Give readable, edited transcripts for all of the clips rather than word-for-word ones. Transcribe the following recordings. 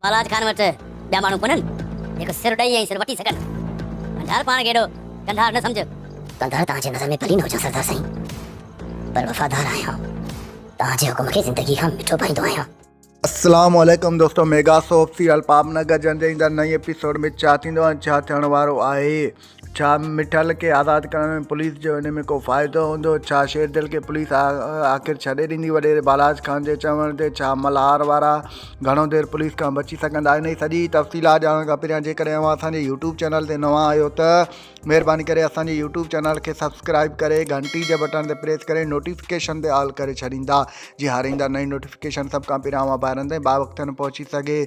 बालाज खान वटि ॿिया माण्हू कोन्हनि जेको सिर ॾेई ऐं सिर वठी सघनि। कंधार पाण खे एॾो कंधार न सम्झ। कंधार तव्हांजे नज़र में भली न हुजां सरदार साईं, पर वफ़ादार आहियां। तव्हांजे हुकुम खे ज़िंदगी खां मिठो पाईंदो आहियां। अस्सलामुअलैकुम दोस्तों, मेगा सोप सीरियल पापनगर जंहिंजे ईंदड़ नई एपिसोड में छा थींदो ऐं छा थियण वारो आहे। छा मिठल खे आज़ादु करण में पुलिस जो हिन में को फ़ाइदो हूंदो? छा शेरदिल खे पुलिस आख़िर छॾे ॾींदी वॾेरे बालाज खान जे चवण ते? छा मल्हार वारा घणो देरि पुलिस खां बची सघंदा? इन जी सॼी तफ़सीलात ॼाणण खां पहिरियां जेकॾहिं अव्हां असांजे यूट्यूब चैनल ते नवां आहियो त महिरबानी करे असांजे यूट्यूब चैनल खे सब्सक्राइब करे घंटी जे बटन ते प्रेस करे नोटिफिकेशन ते ऑल करे छॾींदा, जीअं हर ईंदा नई नोटिफिकेशन सभु खां पहिरियां अव्हां ॿाहिरि ताईं वक़्त में पहुची सघे।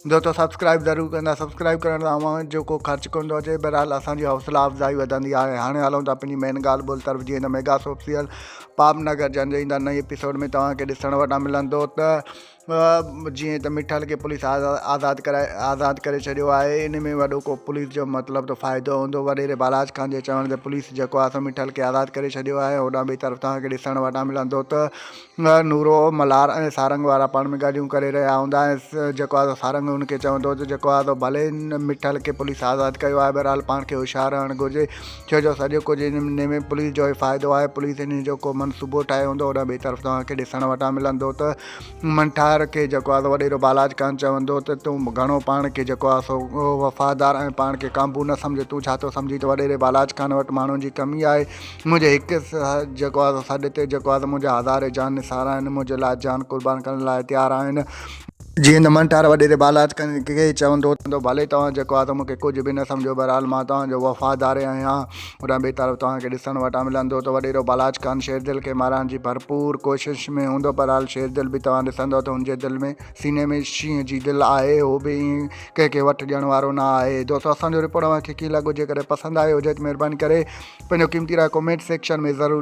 दोस्तों सब्सक्राइब ज़रूरु कंदा। सब्सक्राइब करण सां अव्हां जो को ख़र्चु कोन थो अचे, बहरहाल असांजी हौसला अफ़ज़ाई वधंदी आहे। हाणे हलूं था पंहिंजी मेन ॻाल्हि ॿोल तरफ़। जीअं त मेगा सोप सीरियल पापनगर जंहिंजे ईंदा नई एपिसोड में तव्हांखे ॾिसण वटां मिलंदो त जीअं त मिठल खे पुलिस आज़ादु करे छॾियो आहे। इन में वॾो को पुलिस जो मतिलबु त फ़ाइदो हूंदो। वॾेरे बालाज खान जे चवण ते पुलिस जेको आहे मिठल खे आज़ादु करे छॾियो आहे। होॾां ॿिए तरफ़ तव्हांखे ॾिसण वटां मिलंदो त नूरो, मल्हार ऐं सारंग वारा पाण में ॻाल्हियूं करे रहिया हूंदा ऐं जेको आहे सारंग हुनखे चवंदो त जेको आहे भले मिठल खे पुलिस आज़ादु कयो आहे, बहरहाल पाण खे होशियारु रहणु घुरिजे, छो जो सॼो कुझु इन में पुलिस जो ई फ़ाइदो आहे। पुलिस इन जो को मनसूबो ठाहियो हूंदो। होॾां ॿिए तरफ़ तव्हांखे ॾिसण वटां मिलंदो त मंठार खे जेको आहे वॾेरो बालाज खान चवंदो त तूं घणो पाण खे जेको आहे सो वफ़ादार ऐं पाण खे काबू न सम्झ, तूं छा थो सम्झी त वॾेरे बालाज खान वटि माण्हुनि जी कमी आहे। मुंहिंजे हिकु जेको आहे सॾ ते जेको आहे मुंहिंजा हज़ारे जान निसार आहिनि, मुंहिंजे लाइ जान क़ुर्बान करण लाइ तयारु आहिनि। जीअं त मंठार वॾेरे बालाज खान खे चवंदो त भले तव्हां जेको आहे त मूंखे कुझु बि न सम्झो, बहरहाल मां तव्हांजो वफ़ादार आहियां। होॾां ॿिए तरफ़ तव्हांखे ॾिसण वटां मिलंदो त वॾेरो बालाज खान शेरदिल खे मारण जी भरपूर कोशिशि में हूंदो। बहरहाल शेरदिल बि तव्हां ॾिसंदो त हुनजे दिलि में, सीने में शींहं जी दिलि आहे। उहो बि कंहिंखे वठि ॾियण वारो न आहे। दोस्तों असांजो रिपोर्ट तव्हांखे कीअं लॻो? जेकॾहिं पसंदि आयो हुजे त महिरबानी करे पंहिंजो क़ीमती राय कमेंट सेक्शन में ज़रूरु